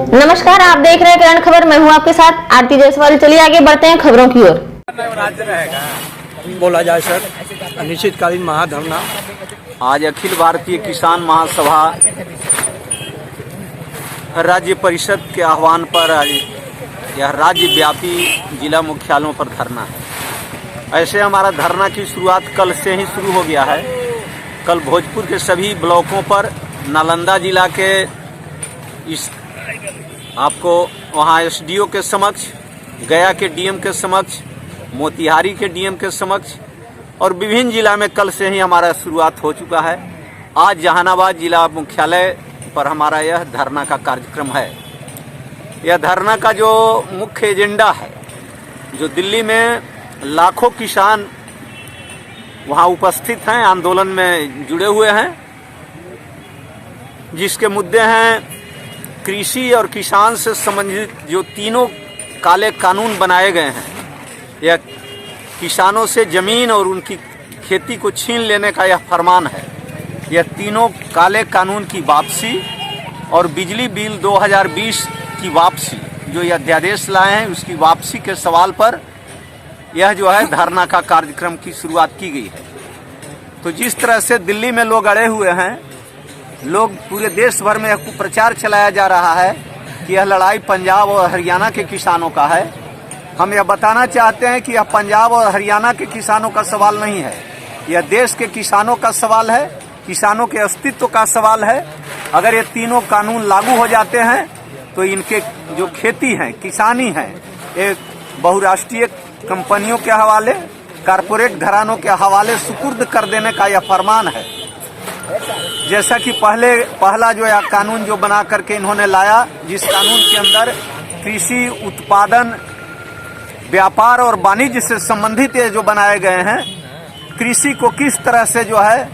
नमस्कार, आप देख रहे हैं किरण खबर। मैं हूं आपके साथ आरती जायसवाल। चलिए आगे बढ़ते हैं खबरों की ओर। राज्य रहेगा बोला जाए सर, अनिश्चितकालीन महाधरना। आज अखिल भारतीय किसान महासभा राज्य परिषद के आह्वान पर यह राज्य व्यापी जिला मुख्यालयों पर धरना है। ऐसे हमारा धरना की शुरुआत कल से ही शुरू हो गया है। कल भोजपुर के सभी ब्लॉकों पर, नालंदा जिला के इस आपको वहाँ एसडीओ के समक्ष, गया के डीएम के समक्ष, मोतिहारी के डीएम के समक्ष और विभिन्न जिला में कल से ही हमारा शुरुआत हो चुका है। आज जहानाबाद जिला मुख्यालय पर हमारा यह धरना का कार्यक्रम है। यह धरना का जो मुख्य एजेंडा है, जो दिल्ली में लाखों किसान वहाँ उपस्थित हैं, आंदोलन में जुड़े हुए हैं, जिसके मुद्दे हैं कृषि और किसान से संबंधित जो तीनों काले कानून बनाए गए हैं। यह किसानों से जमीन और उनकी खेती को छीन लेने का यह फरमान है। यह तीनों काले कानून की वापसी और बिजली बिल 2020 की वापसी, जो यह अध्यादेश लाए हैं, उसकी वापसी के सवाल पर यह जो है धरना का कार्यक्रम की शुरुआत की गई है। तो जिस तरह से दिल्ली में लोग अड़े हुए हैं, लोग पूरे देश भर में यह प्रचार चलाया जा रहा है कि यह लड़ाई पंजाब और हरियाणा के किसानों का है। हम यह बताना चाहते हैं कि यह पंजाब और हरियाणा के किसानों का सवाल नहीं है। यह देश के किसानों का सवाल है, किसानों के अस्तित्व का सवाल है। अगर ये तीनों कानून लागू हो जाते हैं तो इनके जो खेती है, किसानी है, एक बहुराष्ट्रीय कंपनियों के हवाले, कारपोरेट घरानों के हवाले सुपुर्द कर देने का यह फरमान है। जैसा कि पहला जो यह कानून जो बना करके इन्होंने लाया, जिस कानून के अंदर कृषि उत्पादन, व्यापार और वाणिज्य से संबंधित ये जो बनाए गए हैं, कृषि को किस तरह से जो है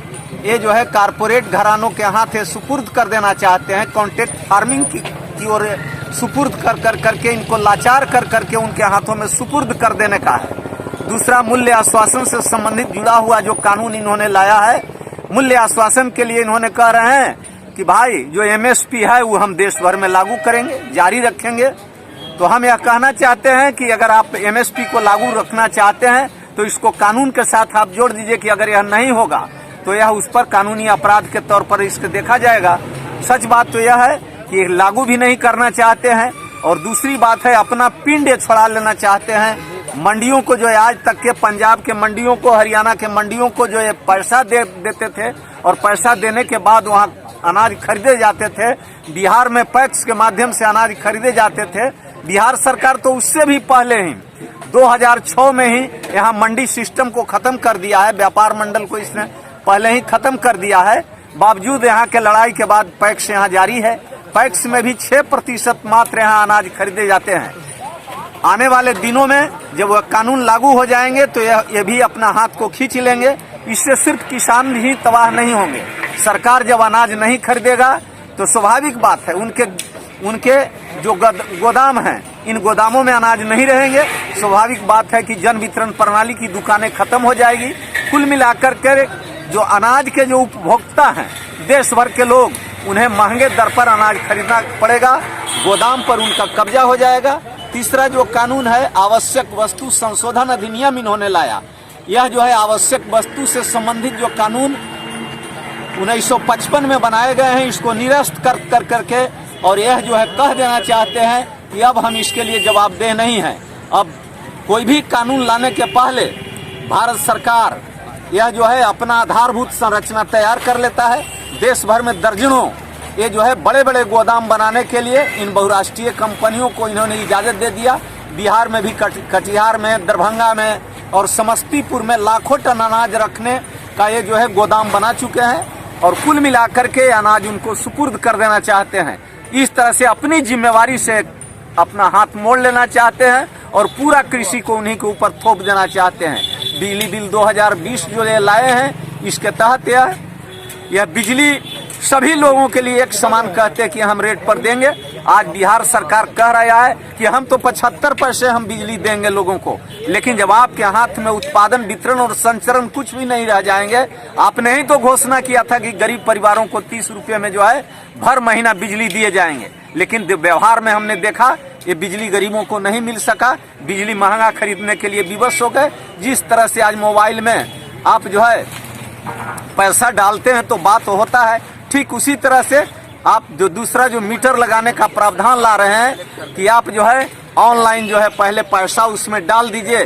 ये जो है कारपोरेट घरानों के हाथ सुपुर्द कर देना चाहते हैं, कॉन्ट्रैक्ट फार्मिंग की ओर सुपुर्द कर करके इनको लाचार कर करके उनके हाथों में सुपुर्द कर देने का है। दूसरा, मूल्य आश्वासन से संबंधित जुड़ा हुआ जो कानून इन्होंने लाया है, मूल्य आश्वासन के लिए इन्होंने कह रहे हैं कि भाई जो एमएसपी है वो हम देश भर में लागू करेंगे, जारी रखेंगे। तो हम यह कहना चाहते हैं कि अगर आप एमएसपी को लागू रखना चाहते हैं तो इसको कानून के साथ आप जोड़ दीजिए कि अगर यह नहीं होगा तो यह उस पर कानूनी अपराध के तौर पर इसको देखा जाएगा। सच बात तो यह है कि लागू भी नहीं करना चाहते हैं, और दूसरी बात है अपना पिंड छोड़ा लेना चाहते हैं। मंडियों को जो आज तक के पंजाब के मंडियों को, हरियाणा के मंडियों को जो ये पैसा देते थे और पैसा देने के बाद वहाँ अनाज खरीदे जाते थे, बिहार में पैक्स के माध्यम से अनाज खरीदे जाते थे। बिहार सरकार तो उससे भी पहले ही 2006 में ही यहाँ मंडी सिस्टम को खत्म कर दिया है। व्यापार मंडल को इसने पहले ही खत्म कर दिया है। बावजूद यहाँ के लड़ाई के बाद पैक्स यहाँ जारी है। पैक्स में भी 6% मात्र यहाँ अनाज खरीदे जाते हैं। आने वाले दिनों में जब वह कानून लागू हो जाएंगे तो ये भी अपना हाथ को खींच लेंगे। इससे सिर्फ किसान ही तबाह नहीं होंगे। सरकार जब अनाज नहीं खरीदेगा तो स्वाभाविक बात है उनके जो गोदाम हैं, इन गोदामों में अनाज नहीं रहेंगे। स्वाभाविक बात है कि जन वितरण प्रणाली की दुकानें खत्म हो जाएगी। कुल मिलाकर के जो अनाज के जो उपभोक्ता हैं, देश भर के लोग, उन्हें महंगे दर पर अनाज खरीदना पड़ेगा, गोदाम पर उनका कब्जा हो जाएगा। तीसरा जो कानून है, आवश्यक वस्तु संशोधन अधिनियम इन्होंने लाया। यह जो है आवश्यक वस्तु से संबंधित जो कानून 1955 में बनाए गए हैं, इसको निरस्त कर करके, और यह जो है कह देना चाहते हैं कि अब हम इसके लिए जवाबदेह नहीं हैं। अब कोई भी कानून लाने के पहले भारत सरकार यह जो है अपना आधारभूत संरचना तैयार कर लेता है। देश भर में दर्जनों ये जो है बड़े बड़े गोदाम बनाने के लिए इन बहुराष्ट्रीय कंपनियों को इन्होंने इजाजत दे दिया। बिहार में भी, कटिहार में, दरभंगा में और समस्तीपुर में लाखों टन अनाज रखने का ये जो है गोदाम बना चुके हैं, और कुल मिलाकर के अनाज उनको सुपुर्द कर देना चाहते हैं। इस तरह से अपनी जिम्मेवारी से अपना हाथ मोड़ लेना चाहते हैं और पूरा कृषि को उन्हीं के ऊपर थोप देना चाहते हैं। बिजली बिल 2020 जो ये लाए हैं, इसके तहत यह बिजली सभी लोगों के लिए एक समान कहते हैं कि हम रेट पर देंगे। आज बिहार सरकार कह रहा है कि हम तो 75 पैसे हम बिजली देंगे लोगों को, लेकिन जब आपके हाथ में उत्पादन, वितरण और संचरण कुछ भी नहीं रह जाएंगे। आपने ही तो घोषणा किया था कि गरीब परिवारों को 30 रुपये में जो है भर महीना बिजली दिए जाएंगे, लेकिन व्यवहार में हमने देखा ये बिजली गरीबों को नहीं मिल सका। बिजली महंगा खरीदने के लिए विवश हो गए। जिस तरह से आज मोबाइल में आप जो है पैसा डालते हैं तो बात होता है, ठीक उसी तरह से आप जो दूसरा जो मीटर लगाने का प्रावधान ला रहे हैं कि आप जो है ऑनलाइन जो है पहले पैसा उसमें डाल दीजिए,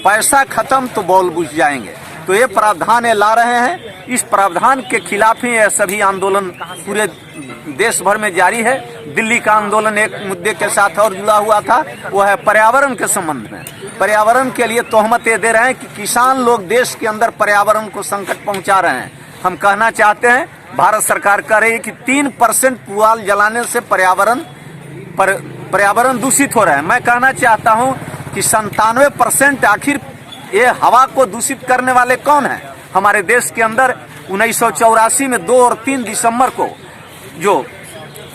पैसा खत्म तो बॉल बुझ जाएंगे। तो ये प्रावधान ये ला रहे हैं। इस प्रावधान के खिलाफ ही यह सभी आंदोलन पूरे देश भर में जारी है। दिल्ली का आंदोलन एक मुद्दे के साथ और जुड़ा हुआ था, वो है पर्यावरण के संबंध में। पर्यावरण के लिए तोहमतें दे रहे हैं कि किसान लोग देश के अंदर पर्यावरण को संकट पहुंचा रहे हैं। हम कहना चाहते हैं, भारत सरकार कह रही है कि 3% पुआल जलाने से पर्यावरण दूषित हो रहा है। मैं कहना चाहता हूं कि 97% आखिर ये हवा को दूषित करने वाले कौन हैं? हमारे देश के अंदर 1984 में 2 और 3 दिसंबर को जो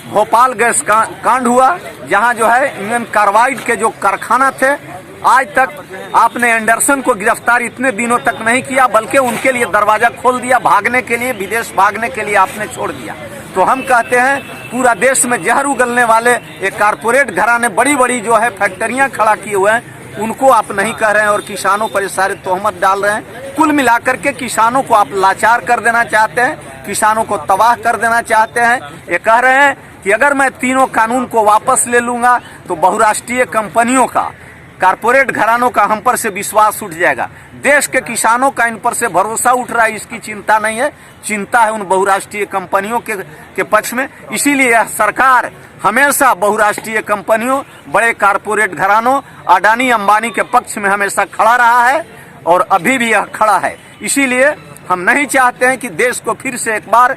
भोपाल गैस कांड हुआ, जहां जो है इंडियन कार्बाइड के जो कारखाना थे, आज तक आपने एंडरसन को गिरफ्तार इतने दिनों तक नहीं किया, बल्कि उनके लिए दरवाजा खोल दिया, भागने के लिए, विदेश भागने के लिए आपने छोड़ दिया। तो हम कहते हैं पूरा देश में जहर उगलने वाले एक कारपोरेट घराने बड़ी बड़ी जो है फैक्ट्रियां खड़ा किए हुए हैं, उनको आप नहीं कह रहे हैं और किसानों पर सारे तोहमत डाल रहे हैं। कुल मिलाकर के किसानों को आप लाचार कर देना चाहते हैं, किसानों को तबाह कर देना चाहते हैं। ये कह रहे हैं कि अगर मैं तीनों कानून को वापस ले लूंगा तो बहुराष्ट्रीय कंपनियों का, कारपोरेट घरानों का हम पर से विश्वास उठ जाएगा। देश के किसानों का इन पर से भरोसा उठ रहा है, इसकी चिंता नहीं है, चिंता है उन बहुराष्ट्रीय कंपनियों के पक्ष में। इसीलिए यह सरकार हमेशा बहुराष्ट्रीय कंपनियों, बड़े कारपोरेट घरानों, अडानी अंबानी के पक्ष में हमेशा खड़ा रहा है और अभी भी यह खड़ा है। इसीलिए हम नहीं चाहते हैं कि देश को फिर से एक बार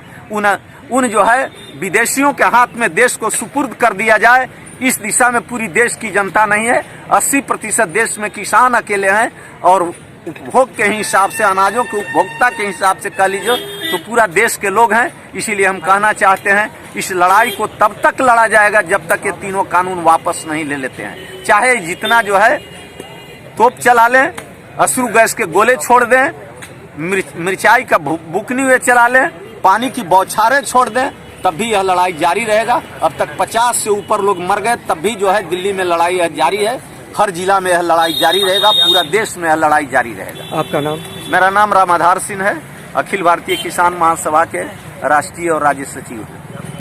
उन जो है विदेशियों के हाथ में देश को सुपुर्द कर दिया जाए। इस दिशा में पूरी देश की जनता नहीं है। 80% देश में किसान अकेले हैं और उपभोग के हिसाब से, अनाजों के उपभोक्ता के हिसाब से कह लीजिए तो पूरा देश के लोग हैं। इसीलिए हम कहना चाहते हैं इस लड़ाई को तब तक लड़ा जाएगा जब तक ये तीनों कानून वापस नहीं ले लेते हैं। चाहे जितना जो है तोप चला लें, अश्रु गैस के गोले छोड़ दें, मिर्चाई का बुकनी हुए चला लें, पानी की बौछारें छोड़ दें, तब भी यह लड़ाई जारी रहेगा। अब तक 50 से ऊपर लोग मर गए, तब भी जो है दिल्ली में लड़ाई जारी है। हर जिला में यह लड़ाई जारी रहेगा, पूरा देश में यह लड़ाई जारी रहेगा। आपका नाम? मेरा नाम रामाधार सिंह है, अखिल भारतीय किसान महासभा के राष्ट्रीय और राज्य सचिव हूँ।